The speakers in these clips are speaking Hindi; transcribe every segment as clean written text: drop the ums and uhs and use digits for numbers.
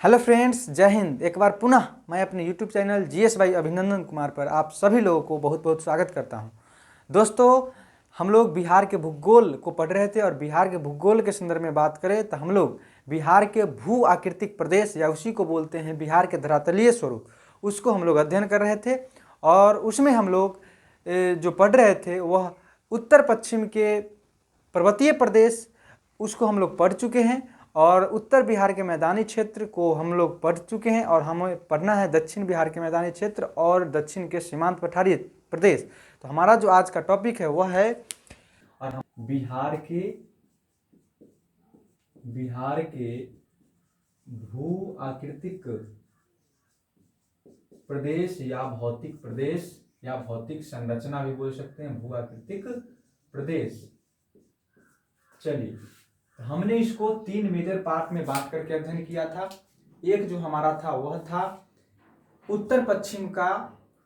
हेलो फ्रेंड्स, जय हिंद। एक बार पुनः मैं अपने यूट्यूब चैनल जीएस भाई अभिनंदन कुमार पर आप सभी लोगों को बहुत बहुत स्वागत करता हूं। दोस्तों, हम लोग बिहार के भूगोल को पढ़ रहे थे और बिहार के भूगोल के संदर्भ में बात करें तो हम लोग बिहार के भू आकृतिक प्रदेश या उसी को बोलते हैं बिहार के धरातलीय स्वरूप, उसको हम लोग अध्ययन कर रहे थे। और उसमें हम लोग जो पढ़ रहे थे वह उत्तर पश्चिम के पर्वतीय प्रदेश, उसको हम लोग पढ़ चुके हैं। और उत्तर बिहार के मैदानी क्षेत्र को हम लोग पढ़ चुके हैं और हमें पढ़ना है दक्षिण बिहार के मैदानी क्षेत्र और दक्षिण के सीमांत पठारी प्रदेश। तो हमारा जो आज का टॉपिक है वह है और हम बिहार के भू आकृतिक प्रदेश या भौतिक संरचना भी बोल सकते हैं, भू आकृतिक प्रदेश। चलिए, हमने इसको 3 मेजर पार्ट में बांट करके अध्ययन किया था। एक जो हमारा था वह था उत्तर पश्चिम का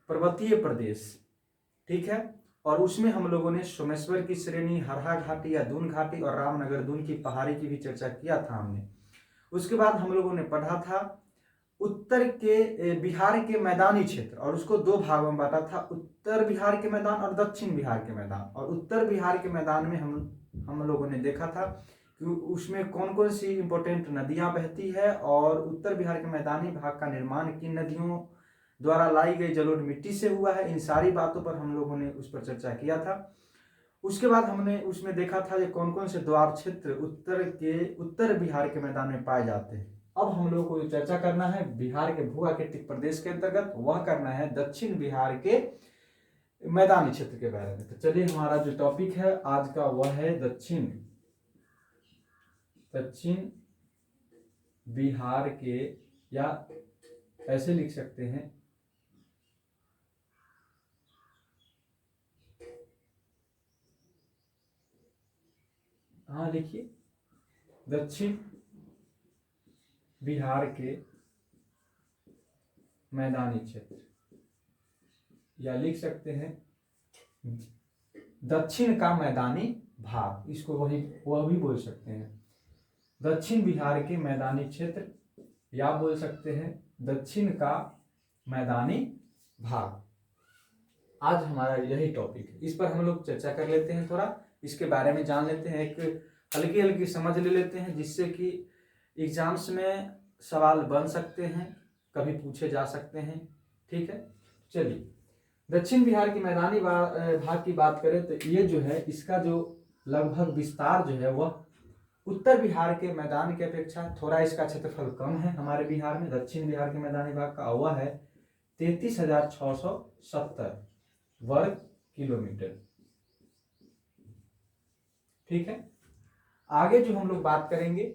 पर्वतीय प्रदेश, ठीक है। और उसमें हम लोगों ने सोमेश्वर की श्रेणी, हरहा घाटी या दून घाटी और रामनगर दून की पहाड़ी की भी चर्चा किया था हमने। उसके बाद हम लोगों ने पढ़ा था उत्तर के बिहार के मैदानी क्षेत्र और उसको 2 भागों में बांटा था, उत्तर बिहार के मैदान और दक्षिण बिहार के मैदान। और उत्तर बिहार के मैदान में हम लोगों ने देखा था कि उसमें कौन कौन सी इंपॉर्टेंट नदियां बहती है और उत्तर बिहार के मैदानी भाग का निर्माण किन नदियों द्वारा लाई गई जलोढ़ मिट्टी से हुआ है। इन सारी बातों पर हम लोगों ने उस पर चर्चा किया था। उसके बाद हमने उसमें देखा था ये कौन कौन से द्वार क्षेत्र उत्तर बिहार के मैदान में पाए जाते हैं। अब हम लोग को चर्चा करना है बिहार के भू आकृतिक प्रदेश के अंतर्गत, वह करना है दक्षिण बिहार के मैदानी क्षेत्र के बारे में। तो चलिए, हमारा जो टॉपिक है आज का वह है दक्षिण बिहार के, या ऐसे लिख सकते हैं लिखिए दक्षिण बिहार के मैदानी क्षेत्र, या लिख सकते हैं दक्षिण का मैदानी भाग, इसको वह भी बोल सकते हैं दक्षिण बिहार के मैदानी क्षेत्र, या बोल सकते हैं दक्षिण का मैदानी भाग। आज हमारा यही टॉपिक है, इस पर हम लोग चर्चा कर लेते हैं, थोड़ा इसके बारे में जान लेते हैं, एक हल्की हल्की समझ ले लेते हैं, जिससे कि एग्जाम्स में सवाल बन सकते हैं, कभी पूछे जा सकते हैं, ठीक है। चलिए, दक्षिण बिहार के मैदानी भाग की बात करें तो ये जो है इसका जो लगभग विस्तार जो है वह उत्तर बिहार के मैदान की अपेक्षा थोड़ा इसका क्षेत्रफल कम है हमारे बिहार में। दक्षिण बिहार के मैदानी भाग का वह है 33,670 वर्ग किलोमीटर, ठीक है। आगे जो हम लोग बात करेंगे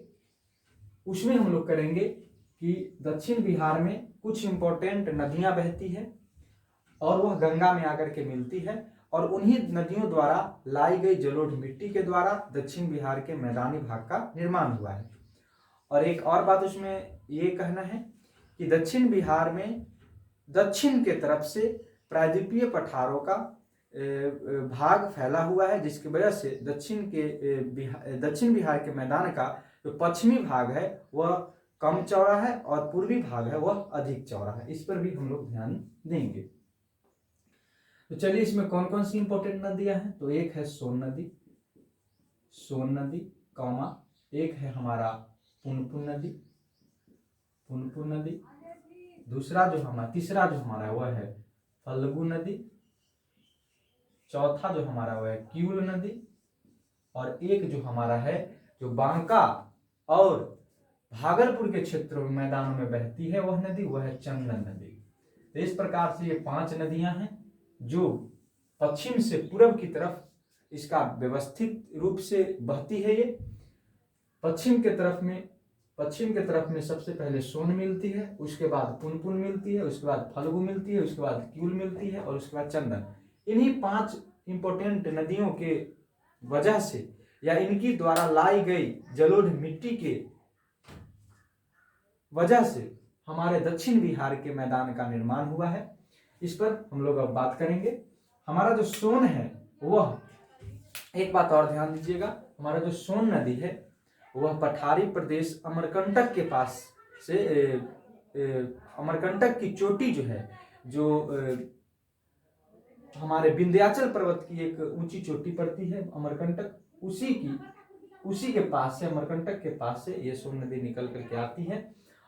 उसमें हम लोग करेंगे कि दक्षिण बिहार में कुछ इंपॉर्टेंट नदियां बहती है और वह गंगा में आकर के मिलती है, और उन्हीं नदियों द्वारा लाई गई जलोढ़ मिट्टी के द्वारा दक्षिण बिहार के मैदानी भाग का निर्माण हुआ है। और एक और बात उसमें ये कहना है कि दक्षिण बिहार में दक्षिण के तरफ से प्रायद्वीपीय पठारों का भाग फैला हुआ है, जिसकी वजह से दक्षिण बिहार के मैदान का जो पश्चिमी भाग है वह कम चौड़ा है और पूर्वी भाग है वह अधिक चौड़ा है। इस पर भी हम लोग ध्यान देंगे। तो चलिए, इसमें कौन कौन सी इंपॉर्टेंट नदियां हैं, तो एक है सोन नदी, एक है हमारा पुनपुन नदी, तीसरा जो हमारा वह है फल्गु नदी, चौथा जो हमारा वह है क्यूल नदी, और एक जो हमारा है जो बांका और भागलपुर के क्षेत्रों में मैदानों में बहती है वह नदी, वह है चंदन नदी। तो इस प्रकार से ये 5 नदियां हैं जो पश्चिम से पूर्व की तरफ इसका व्यवस्थित रूप से बहती है। ये पश्चिम के तरफ में सबसे पहले सोन मिलती है, उसके बाद पुनपुन मिलती है, उसके बाद फल्गु मिलती है, उसके बाद क्यूल मिलती है और उसके बाद चंदन। इन्हीं 5 इंपॉर्टेंट नदियों के वजह से या इनकी द्वारा लाई गई जलोढ़ मिट्टी के वजह से हमारे दक्षिण बिहार के मैदान का निर्माण हुआ है। इस पर हम लोग अब बात करेंगे। हमारा जो सोन है वह, एक बात और ध्यान दीजिएगा, हमारा जो सोन नदी है वह पठारी प्रदेश अमरकंटक के पास से अमरकंटक की चोटी जो है, जो हमारे विंध्याचल पर्वत की एक ऊंची चोटी पड़ती है अमरकंटक, उसी के पास से, अमरकंटक के पास से ये सोन नदी निकल करके आती है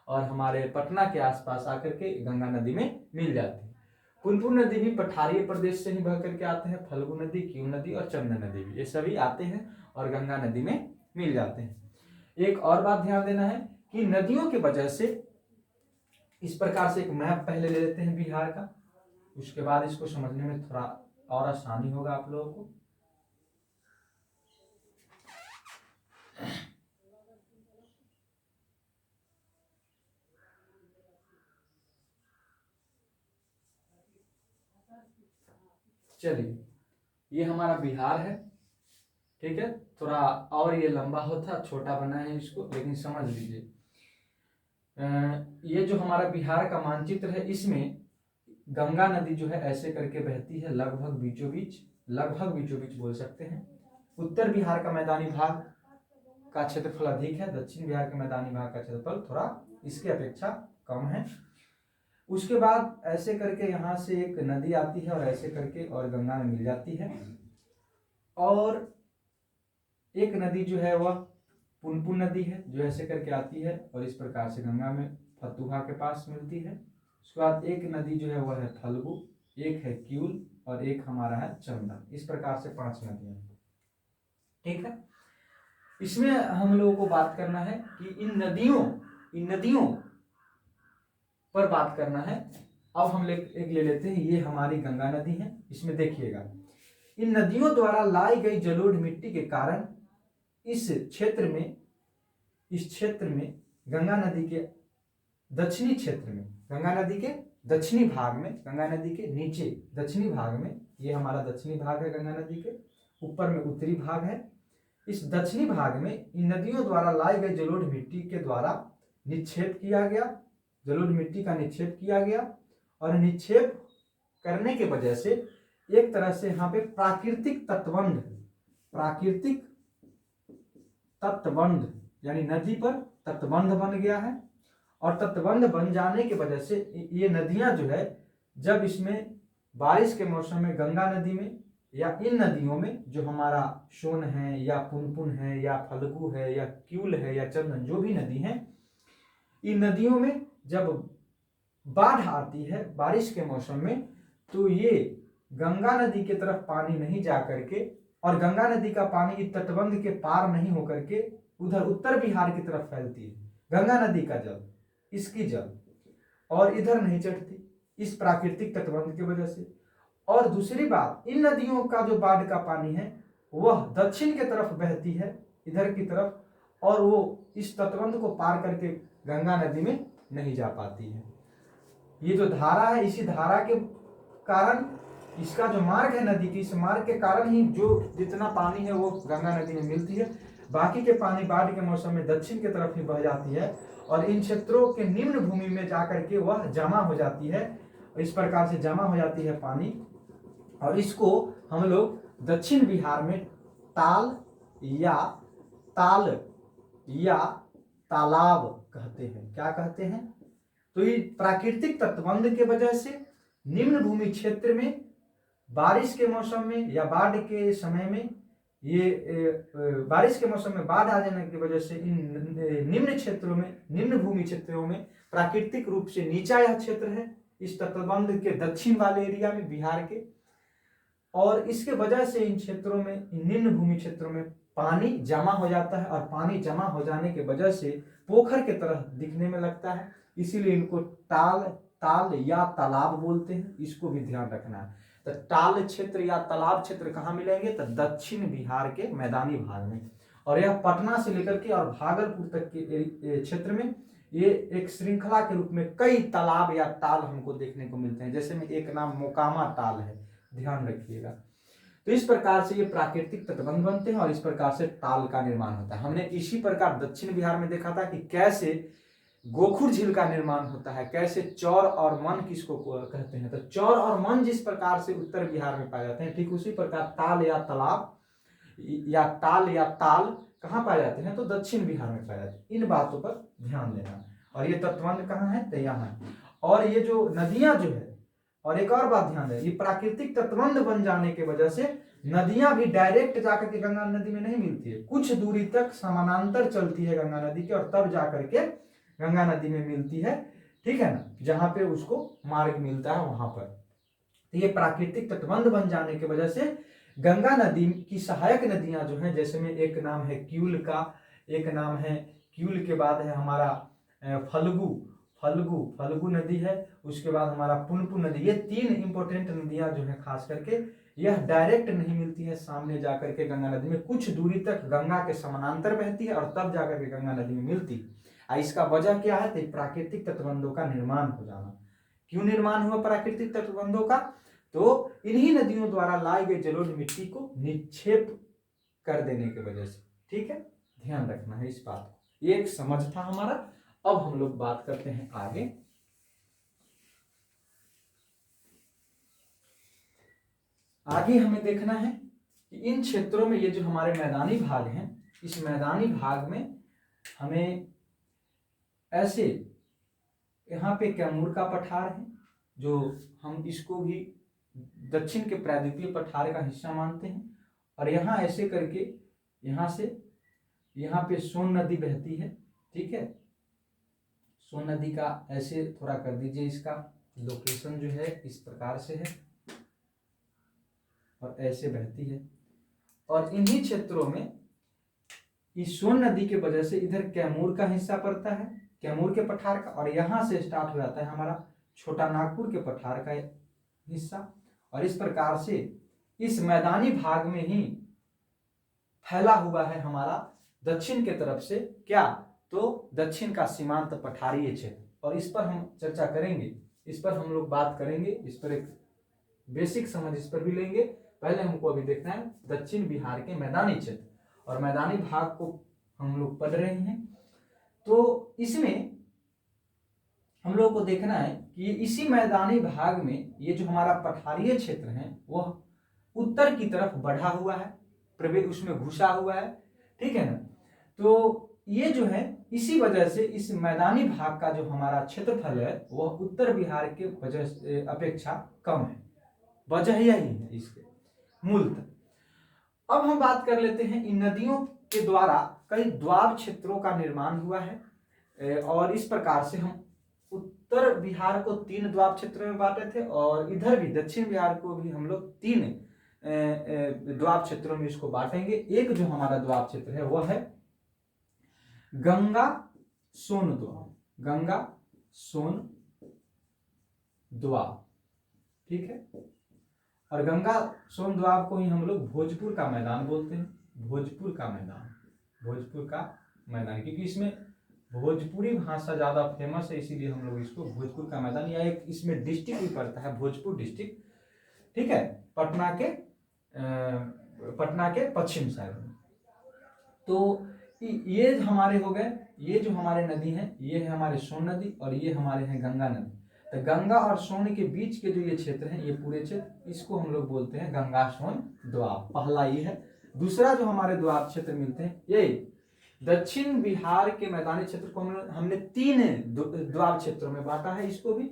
और हमारे पटना के आसपास आकर के गंगा नदी में मिल जाती है। पुनपुन नदी भी पठारीय प्रदेश से ही बह करके आते हैं। फल्गु नदी, क्यू नदी और चंदन नदी भी, ये सभी आते हैं और गंगा नदी में मिल जाते हैं। एक और बात ध्यान देना है कि नदियों की वजह से, इस प्रकार से एक मैप पहले ले लेते हैं बिहार का, उसके बाद इसको समझने में थोड़ा और आसानी होगा आप लोगों को। चलिए, ये हमारा बिहार है, ठीक है। थोड़ा और ये लंबा होता, छोटा बना है इसको, लेकिन समझ लीजिए। ये जो हमारा बिहार का मानचित्र है, इसमें गंगा नदी जो है ऐसे करके बहती है, लगभग बीचों बीच बोल सकते हैं। उत्तर बिहार का मैदानी भाग का क्षेत्रफल अधिक है, दक्षिण बिहार के मैदानी भाग का क्षेत्रफल थोड़ा इसके अपेक्षा कम है। उसके बाद ऐसे करके यहाँ से एक नदी आती है और ऐसे करके और गंगा में मिल जाती है। और एक नदी जो है वह पुनपुन नदी है, जो ऐसे करके आती है और इस प्रकार से गंगा में फतुहा के पास मिलती है। उसके बाद एक नदी जो है वह है फल्गु, एक है क्यूल और एक हमारा है चंदन। इस प्रकार से 5 नदियां, ठीक है। इसमें हम लोगों को बात करना है कि इन नदियों पर बात करना है। अब हम एक ले लेते हैं, ये हमारी गंगा नदी है। इसमें देखिएगा, इन नदियों द्वारा लाई गई जलोढ़ मिट्टी के कारण इस क्षेत्र में गंगा नदी के दक्षिणी क्षेत्र में, गंगा नदी के दक्षिणी भाग में, गंगा नदी के नीचे दक्षिणी भाग में, ये हमारा दक्षिणी भाग है गंगा नदी के, ऊपर में उत्तरी भाग है। इस दक्षिणी भाग में इन नदियों द्वारा लाई गई जलोढ़ मिट्टी के द्वारा निक्षेप किया गया, जलोढ़ मिट्टी का निक्षेप किया गया। और निक्षेप करने के वजह से एक तरह से यहाँ पे प्राकृतिक तटबंध यानी नदी पर तटबंध बन गया है। और तटबंध बन जाने की वजह से ये नदियां जो है, जब इसमें बारिश के मौसम में गंगा नदी में या इन नदियों में, जो हमारा सोन है या पुनपुन है या फल्गु है या क्यूल है या चंदन, जो भी नदी है, इन नदियों में जब बाढ़ आती है बारिश के मौसम में, तो ये गंगा नदी की तरफ पानी नहीं जा करके, और गंगा नदी का पानी तटबंध के पार नहीं होकर के उधर उत्तर बिहार की तरफ फैलती है। गंगा नदी का जल, इसकी जल, और इधर नहीं चढ़ती, इस प्राकृतिक तटबंध की वजह से। और दूसरी बात, इन नदियों का जो बाढ़ का पानी है वह दक्षिण की तरफ बहती है, इधर की तरफ, और वो इस तटबंध को पार करके गंगा नदी में नहीं जा पाती है। ये जो धारा है, इसी धारा के कारण, इसका जो मार्ग है नदी की, इस मार्ग के कारण ही जो जितना पानी है वो गंगा नदी में मिलती है। बाकी के पानी बाढ़ के मौसम में दक्षिण की तरफ ही बह जाती है और इन क्षेत्रों के निम्न भूमि में जाकर के वह जमा हो जाती है। इस प्रकार से जमा हो जाती है पानी, और इसको हम लोग दक्षिण बिहार में ताल या तालाब कहते हैं। क्या कहते हैं? तो ये प्राकृतिक तटबंध के वजह से निम्न भूमि क्षेत्र में बारिश के मौसम में या बाढ़ के समय में, ये बारिश के मौसम में बाढ़ आ जाने की वजह से इन निम्न भूमि क्षेत्रों में प्राकृतिक रूप से नीचा यह क्षेत्र है, इस तटबंध के दक्षिण वाले एरिया में बिहार के, और इसके वजह से इन क्षेत्रों में, इन निम्न भूमि क्षेत्रों में पानी जमा हो जाता है, और पानी जमा हो जाने की वजह से पोखर के तरह दिखने में लगता है, इसीलिए इनको ताल या तालाब बोलते हैं। इसको भी ध्यान रखना है। तो ताल क्षेत्र या तालाब क्षेत्र कहाँ मिलेंगे? तो दक्षिण बिहार के मैदानी भाग में, और यह पटना से लेकर के और भागलपुर तक के क्षेत्र में ये एक श्रृंखला के रूप में कई तालाब या ताल हमको देखने को मिलते हैं। जैसे में एक नाम मोकामा ताल है, ध्यान रखिएगा। तो इस प्रकार से ये प्राकृतिक तटबंध बनते हैं और इस प्रकार से ताल का निर्माण होता है। हमने इसी प्रकार दक्षिण बिहार में देखा था कि कैसे गोखुर झील का निर्माण होता है, कैसे चौर और मन किसको कहते हैं। तो चौर और मन जिस प्रकार से उत्तर बिहार में पाए जाते हैं, ठीक उसी प्रकार ताल या तालाब या ताल कहाँ पाए जाते हैं? तो दक्षिण बिहार में पाए जाते हैं। इन बातों पर ध्यान देना। और ये तटबंध कहाँ है, तो यहाँ है। और ये जो नदियां जो है, और एक और बात ध्यान है, ये प्राकृतिक तटबंध बन जाने की वजह से नदियां भी डायरेक्ट जाकर के गंगा नदी में नहीं मिलती है, कुछ दूरी तक समानांतर चलती है गंगा नदी के, और तब जाकर के गंगा नदी में मिलती है, ठीक है ना, जहां पे उसको मार्ग मिलता है वहां पर। तो ये प्राकृतिक तटबंध बन जाने की वजह से गंगा नदी की सहायक नदियां जो हैं, जैसे में एक नाम है क्यूल का, एक नाम है क्यूल के बाद है हमारा फल्गु फल्गु फल्गु नदी है, उसके बाद हमारा पुनपुन नदी। ये तीन इंपॉर्टेंट नदियां जो है खास करके यह डायरेक्ट नहीं मिलती है सामने जाकर के गंगा नदी में, कुछ दूरी तक गंगा के समानांतर बहती है और तब जाकर के गंगा नदी में मिलती है। इसका वजह क्या है, तो प्राकृतिक तटबंधों का निर्माण हो जाना। क्यों निर्माण हुआ प्राकृतिक तटबंधों का, तो इन्हीं नदियों द्वारा लाई गई जलोढ़ मिट्टी को निक्षेप कर देने की वजह से, ठीक है, ध्यान रखना है इस बात को। ये एक समझ था हमारा। अब हम लोग बात करते हैं आगे। आगे हमें देखना है कि इन क्षेत्रों में ये जो हमारे मैदानी भाग हैं, इस मैदानी भाग में हमें ऐसे, यहाँ पे कैमूर का पठार है, जो हम इसको भी दक्षिण के प्रायद्वीपीय पठार का हिस्सा मानते हैं, और यहाँ ऐसे करके यहाँ से यहाँ पे सोन नदी बहती है, ठीक है, सोन नदी का ऐसे थोड़ा कर दीजिए, इसका लोकेशन जो है इस प्रकार से है और ऐसे बहती है, और इन्हीं क्षेत्रों में इस सोन नदी के वजह से इधर कैमूर का हिस्सा पड़ता है, कैमूर के पठार का, और यहाँ से स्टार्ट हो जाता है हमारा छोटा नागपुर के पठार का हिस्सा, और इस प्रकार से इस मैदानी भाग में ही फैला हुआ है हमारा दक्षिण के तरफ से क्या, तो दक्षिण का सीमांत पठारीय क्षेत्र। और इस पर हम चर्चा करेंगे, इस पर हम लोग बात करेंगे, इस पर एक बेसिक समझ इस पर भी लेंगे। पहले हमको अभी देखना है दक्षिण बिहार के मैदानी क्षेत्र, और मैदानी भाग को हम लोग पढ़ रहे हैं, तो इसमें हम लोग को देखना है कि इसी मैदानी भाग में ये जो हमारा पठारीय क्षेत्र है वह उत्तर की तरफ बढ़ा हुआ है, प्रवेश उसमें घुसा हुआ है, ठीक है ना। तो ये जो है इसी वजह से इस मैदानी भाग का जो हमारा क्षेत्रफल है वह उत्तर बिहार के वजह अपेक्षा कम है, वजह यही है इसके मूलतः। अब हम बात कर लेते हैं इन नदियों के द्वारा कई द्वाब क्षेत्रों का निर्माण हुआ है, और इस प्रकार से हम उत्तर बिहार को 3 द्वाब क्षेत्र में बांटे थे, और इधर भी दक्षिण बिहार को भी हम लोग 3 द्वाब क्षेत्रों में इसको बांटेंगे। एक जो हमारा द्वाब क्षेत्र है वह है गंगा सोन द्वाब, गंगा सोन द्वाब, ठीक है, और गंगा सोन द्वाब को ही हम लोग भोजपुर का मैदान बोलते हैं, भोजपुर का मैदान, भोजपुर का मैदान, क्योंकि इसमें भोजपुरी भाषा ज्यादा फेमस है, इसीलिए हम लोग इसको भोजपुर का मैदान, या एक इसमें डिस्ट्रिक्ट भी पड़ता है भोजपुर डिस्ट्रिक्ट, ठीक है, पटना के पश्चिम साइड में। तो ये हमारे हो गए, ये जो हमारे नदी हैं ये है हमारे सोन नदी, और ये हमारे हैं गंगा नदी। तो गंगा और सोन के बीच के जो ये क्षेत्र हैं, ये पूरे क्षेत्र, इसको हम लोग बोलते हैं गंगा सोन द्वाब, पहला ये है। दूसरा जो हमारे द्वाब क्षेत्र मिलते हैं, ये दक्षिण बिहार के मैदानी क्षेत्र को हमने 3 द्वाब क्षेत्रों में बांटा है इसको भी।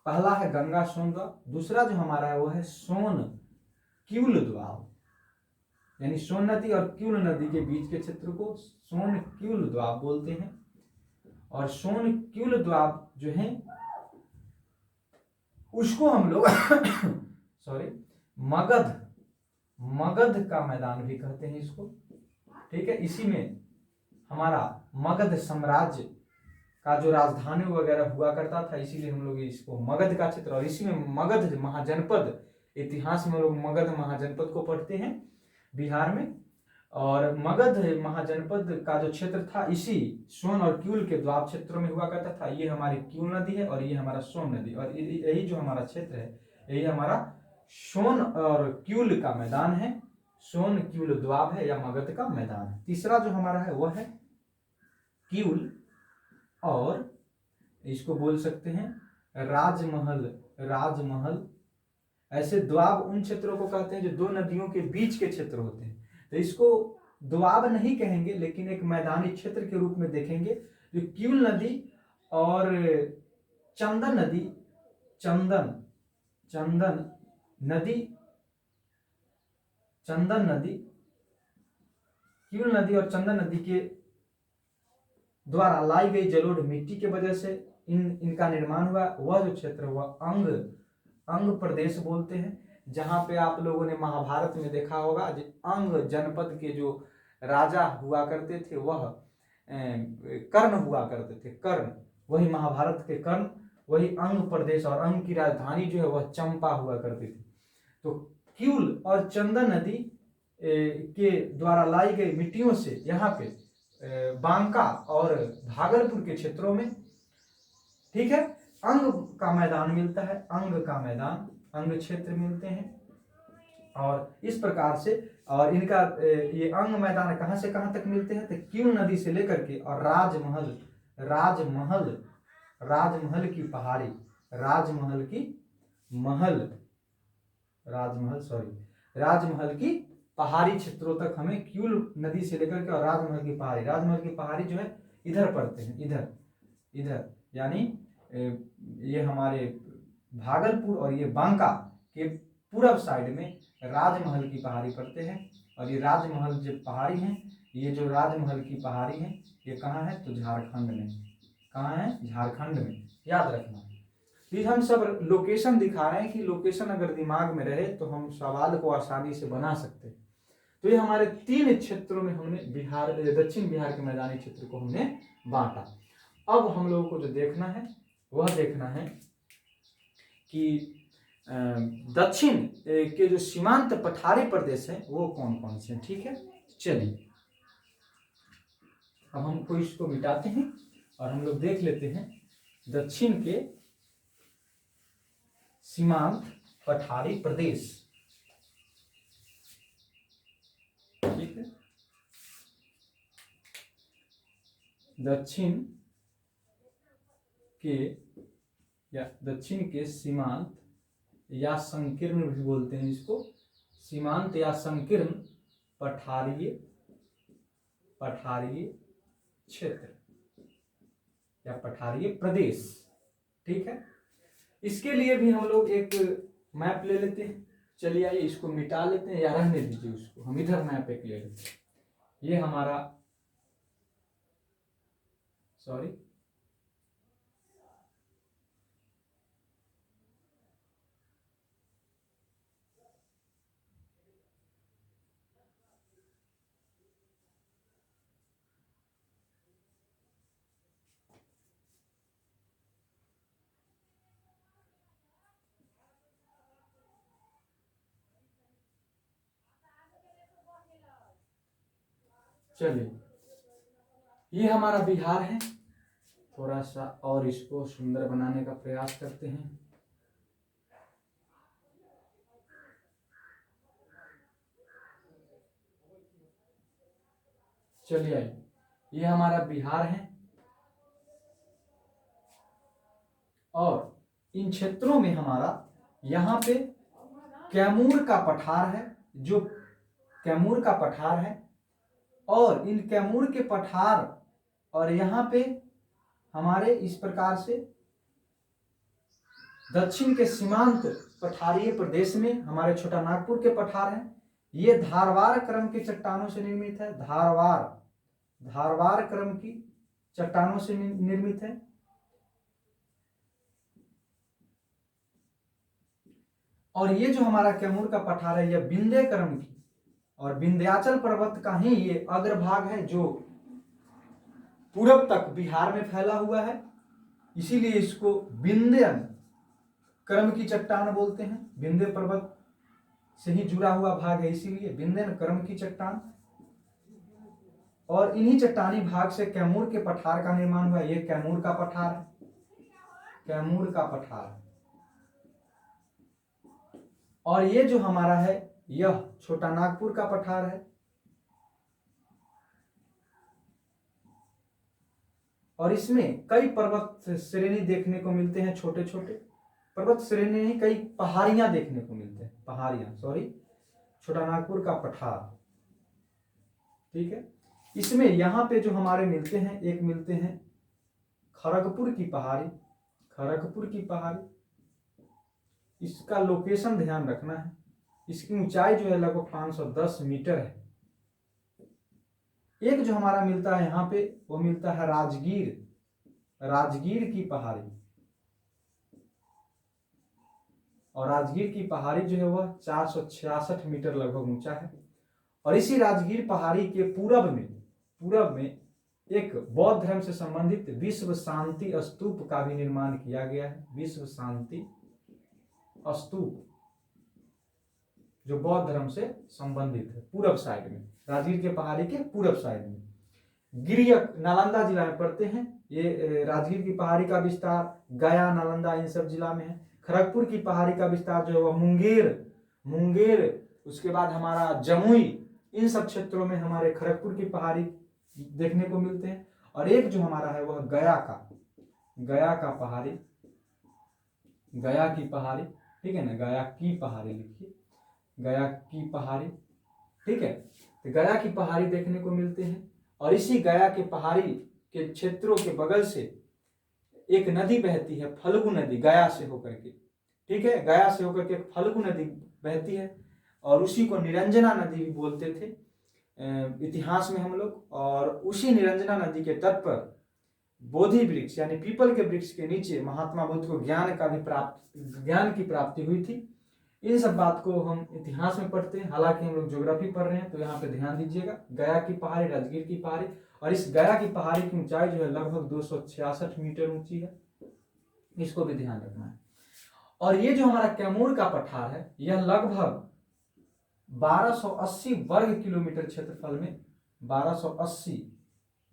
पहला है गंगा सोन द्वाब, दूसरा जो हमारा है वो है सोन क्यूल द्वाब, यानी सोन नदी और क्यूल नदी के बीच के क्षेत्र को सोन क्यूल द्वाब बोलते हैं। और सोन क्यूल द्वाब जो है उसको हम लोग सॉरी मगध का मैदान भी कहते हैं इसको, ठीक है। इसी में हमारा मगध साम्राज्य का जो राजधानी वगैरह हुआ करता था, इसीलिए हम लोग इसको मगध का क्षेत्र, और इसी में मगध महाजनपद, इतिहास में लोग मगध महाजनपद को पढ़ते हैं बिहार में, और मगध महाजनपद का जो क्षेत्र था इसी सोन और क्यूल के द्वाब क्षेत्रों में हुआ करता था। ये हमारी क्यूल नदी है और ये हमारा सोन नदी, और यही जो हमारा क्षेत्र है यही हमारा सोन और क्यूल का मैदान है, सोन क्यूल द्वाब है या मगध का मैदान है। तीसरा जो हमारा है वह है क्यूल, और इसको बोल सकते हैं राजमहल। ऐसे द्वाब उन क्षेत्रों को कहते हैं जो 2 नदियों के बीच के क्षेत्र होते हैं, तो इसको द्वाब नहीं कहेंगे लेकिन एक मैदानी क्षेत्र के रूप में देखेंगे, जो क्यूल नदी और चंदन नदी, चंदन नदी, चंदन नदी, किउल नदी और चंदन नदी के द्वारा लाई गई जलोढ़ मिट्टी के वजह से इनका निर्माण हुआ। वह जो क्षेत्र हुआ अंग प्रदेश बोलते हैं, जहां पे आप लोगों ने महाभारत में देखा होगा अंग जनपद के जो राजा हुआ करते थे वह कर्ण हुआ करते थे, कर्ण, वही महाभारत के कर्ण, वही अंग प्रदेश, और अंग की राजधानी जो है वह चंपा हुआ करती थी। तो किउल और चंदन नदी के द्वारा लाई गई मिट्टियों से यहाँ पे बांका और भागलपुर के क्षेत्रों में, ठीक है, अंग का मैदान मिलता है, अंग का मैदान, अंग क्षेत्र मिलते हैं। और इस प्रकार से, और इनका ये अंग मैदान कहां से कहां तक मिलते हैं, तो किउल नदी से लेकर के और राजमहल की पहाड़ी, राजमहल की पहाड़ी क्षेत्रों तक हमें किउल नदी से लेकर के और राजमहल की पहाड़ी जो है इधर पड़ते हैं, इधर यानी ये हमारे भागलपुर और ये बांका के पूरब साइड में राजमहल की पहाड़ी पड़ते हैं। और ये राजमहल जो पहाड़ी है, ये जो राजमहल की पहाड़ी है ये कहाँ है, तो झारखंड में। कहाँ है, झारखंड में, याद रखना। ये हम सब लोकेशन दिखा रहे हैं कि लोकेशन अगर दिमाग में रहे तो हम सवाल को आसानी से बना सकते हैं। तो ये हमारे 3 क्षेत्रों में हमने दक्षिण बिहार के मैदानी क्षेत्र को हमने बांटा। अब हम लोगों को जो देखना है वह देखना है कि दक्षिण के जो सीमांत पठारी प्रदेश हैं वो कौन कौन से हैं, ठीक है। चलिए अब हमको इसको मिटाते हैं और हम लोग देख लेते हैं दक्षिण के सीमांत पठारी प्रदेश, ठीक है। दक्षिण के सीमांत या संकीर्ण भी बोलते हैं इसको, सीमांत या संकीर्ण पठारीय क्षेत्र या पठारीय प्रदेश, ठीक है। इसके लिए भी हम लोग एक मैप ले लेते हैं। चलिए आइए इसको मिटा लेते हैं या रहने दीजिए उसको, हम इधर मैप एक ले लेते हैं। ये हमारा चलिए ये हमारा बिहार है। थोड़ा सा और इसको सुंदर बनाने का प्रयास करते हैं। चलिए आइए, ये हमारा बिहार है और इन क्षेत्रों में हमारा यहाँ पे कैमूर का पठार है, जो कैमूर का पठार है, और इन कैमूर के पठार और यहाँ पे हमारे इस प्रकार से दक्षिण के सीमांत पठारीय प्रदेश में हमारे छोटा नागपुर के पठार हैं। ये धारवार क्रम की चट्टानों से निर्मित है, धारवार क्रम की चट्टानों से निर्मित है। और ये जो हमारा कैमूर का पठार है यह विंध्य क्रम की और विंध्याचल पर्वत का ही ये अग्रभाग है जो पूरब तक बिहार में फैला हुआ है, इसीलिए इसको विंध्य क्रम की चट्टान बोलते हैं। विंध्य पर्वत से ही जुड़ा हुआ भाग है, इसीलिए विंध्य क्रम की चट्टान। और इन्हीं चट्टानी भाग से कैमूर के पठार का निर्माण हुआ। ये कैमूर का पठार है, कैमूर का पठार। और ये जो हमारा है यह छोटा नागपुर का पठार है। और इसमें कई पर्वत श्रेणी देखने को मिलते हैं, छोटे छोटे पर्वत श्रेणी नहीं, कई पहाड़ियां देखने को मिलते हैं, छोटा नागपुर का पठार, ठीक है। इसमें यहाँ पे जो हमारे मिलते हैं, एक मिलते हैं खड़गपुर की पहाड़ी, खड़गपुर की पहाड़ी, इसका लोकेशन ध्यान रखना है। इसकी ऊंचाई जो है लगभग 510 मीटर है। एक जो हमारा मिलता है यहाँ पे वो मिलता है राजगीर, राजगीर की पहाड़ी, और राजगीर की पहाड़ी जो है वह 466 मीटर लगभग ऊंचा है। और इसी राजगीर पहाड़ी के पूरब में एक बौद्ध धर्म से संबंधित विश्व शांति स्तूप का भी निर्माण किया गया है। विश्व शांति स्तूप जो बौद्ध धर्म से संबंधित है, पूरब साइड में, राजगीर के पहाड़ी के पूरब साइड में। गिरियक नालंदा जिला में पड़ते हैं। ये राजगीर की पहाड़ी का विस्तार गया, नालंदा इन सब जिला में है। खड़गपुर की पहाड़ी का विस्तार जो है वह मुंगेर, उसके बाद हमारा जमुई, इन सब क्षेत्रों में हमारे खड़गपुर की पहाड़ी देखने को मिलते हैं। और एक जो हमारा है वह गया का पहाड़ी, गया की पहाड़ी, ठीक है ना, गया की पहाड़ी लिखिए, गया की पहाड़ी, ठीक है। तो गया की पहाड़ी देखने को मिलते हैं। और इसी गया के पहाड़ी के क्षेत्रों के बगल से एक नदी बहती है, फल्गु नदी, गया से होकर के, ठीक है, गया से होकर के एक फल्गु नदी बहती है और उसी को निरंजना नदी भी बोलते थे इतिहास में हम लोग। और उसी निरंजना नदी के तट पर बोधि वृक्ष यानी पीपल के वृक्ष के नीचे महात्मा बुद्ध को ज्ञान की प्राप्ति हुई थी। इन सब बात को हम इतिहास में पढ़ते हैं, हालांकि हम लोग ज्योग्राफी पढ़ रहे हैं, तो यहाँ पे ध्यान दीजिएगा। गया की पहाड़ी, राजगीर की पहाड़ी, और इस गया की पहाड़ी की ऊंचाई जो है लगभग 266 मीटर ऊंची है, इसको भी ध्यान रखना है। और ये जो हमारा कैमूर का पठार है यह लगभग 1280 वर्ग किलोमीटर क्षेत्रफल में, 1280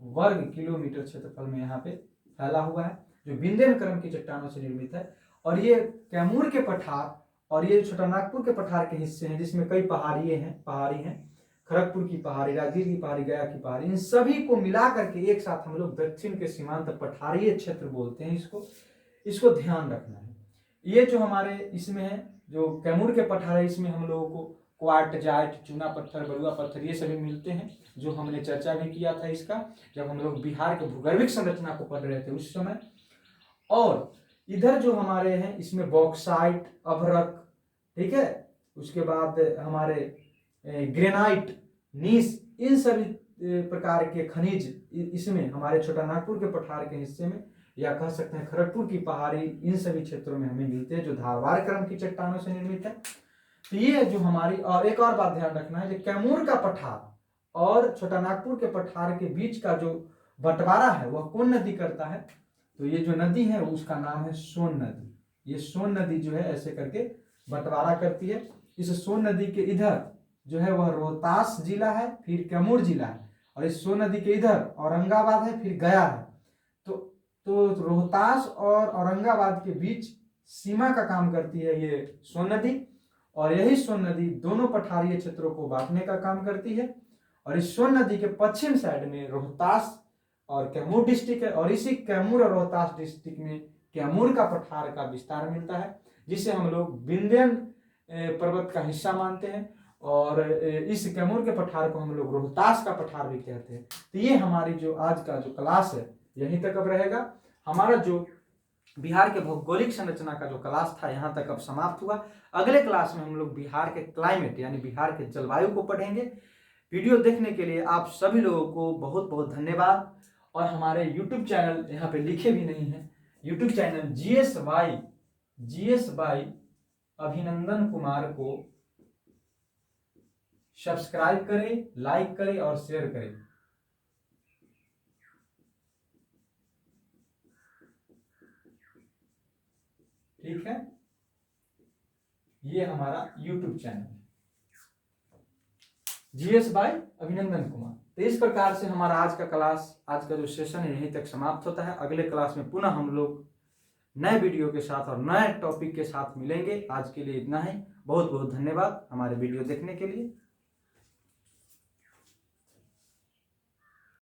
वर्ग किलोमीटर क्षेत्रफल में यहाँ पे फैला हुआ है, जो विंध्यनकर्म की चट्टानों से निर्मित है। और ये कैमूर के पठार और ये छोटानागपुर के पठार के हिस्से हैं, जिसमें कई पहाड़ी हैं, खड़गपुर की पहाड़ी, राजगीर की पहाड़ी, गया की पहाड़ी, इन सभी को मिला करके एक साथ हम लोग दक्षिण के सीमांत पठारीय क्षेत्र बोलते हैं। इसको ध्यान रखना है। ये जो हमारे इसमें है, जो कैमूर के पठार है, इसमें हम लोगों को क्वार्टजाइट, चूना पत्थर, बलुआ पत्थर, ये सभी मिलते हैं, जो हमने चर्चा भी किया था इसका जब हम लोग बिहार के भूगर्भिक संरचना को पढ़ रहे थे उस समय। और इधर जो हमारे हैं इसमें बॉक्साइट, अभ्रक, ठीक है, उसके बाद हमारे ग्रेनाइट, नीस, इन सभी प्रकार के खनिज इसमें हमारे छोटानागपुर के पठार के हिस्से में, या कह सकते हैं खड़गपुर की पहाड़ी, इन सभी क्षेत्रों में हमें मिलते हैं, जो धारवाड़ क्रम की चट्टानों से निर्मित है। तो ये जो हमारी, और एक और बात ध्यान रखना है, जो कैमूर का पठार और छोटानागपुर के पठार के बीच का जो बंटवारा है वह कौन नदी करता है, तो ये जो नदी है उसका नाम है सोन नदी। ये सोन नदी जो है ऐसे करके बंटवारा करती है। इस सोन नदी के इधर जो है वह रोहतास जिला है, फिर कैमूर जिला है, और इस सोन नदी के इधर औरंगाबाद है, फिर गया है। तो रोहतास और औरंगाबाद के बीच सीमा का काम करती है ये सोन नदी, और यही सोन नदी दोनों पठारीय क्षेत्रों को बांटने का काम करती है। और इस सोन नदी के पश्चिम साइड में रोहतास और कैमूर डिस्ट्रिक्ट है, और इसी कैमूर और रोहतास डिस्ट्रिक्ट में कैमूर का पठार का विस्तार मिलता है, जिसे हम लोग विंध्यन पर्वत का हिस्सा मानते हैं। और इस कैमूर के पठार को हम लोग रोहतास का पठार भी कहते हैं। तो ये हमारी जो आज का जो क्लास है यहीं तक अब रहेगा। हमारा जो बिहार के भौगोलिक संरचना का जो क्लास था यहाँ तक अब समाप्त हुआ। अगले क्लास में हम लोग बिहार के क्लाइमेट यानी बिहार के जलवायु को पढ़ेंगे। वीडियो देखने के लिए आप सभी लोगों को बहुत बहुत धन्यवाद। और हमारे YouTube चैनल यहाँ पे लिखे भी नहीं है, YouTube चैनल GS बाई अभिनंदन कुमार को सब्सक्राइब करें, लाइक करें और शेयर करें। ठीक है, ये हमारा YouTube चैनल है GS बाई अभिनंदन कुमार। तो इस प्रकार से हमारा आज का क्लास, आज का जो सेशन है यहीं तक समाप्त होता है। अगले क्लास में पुनः हम लोग नए वीडियो के साथ और नए टॉपिक के साथ मिलेंगे। आज के लिए इतना ही। बहुत बहुत धन्यवाद हमारे वीडियो देखने के लिए।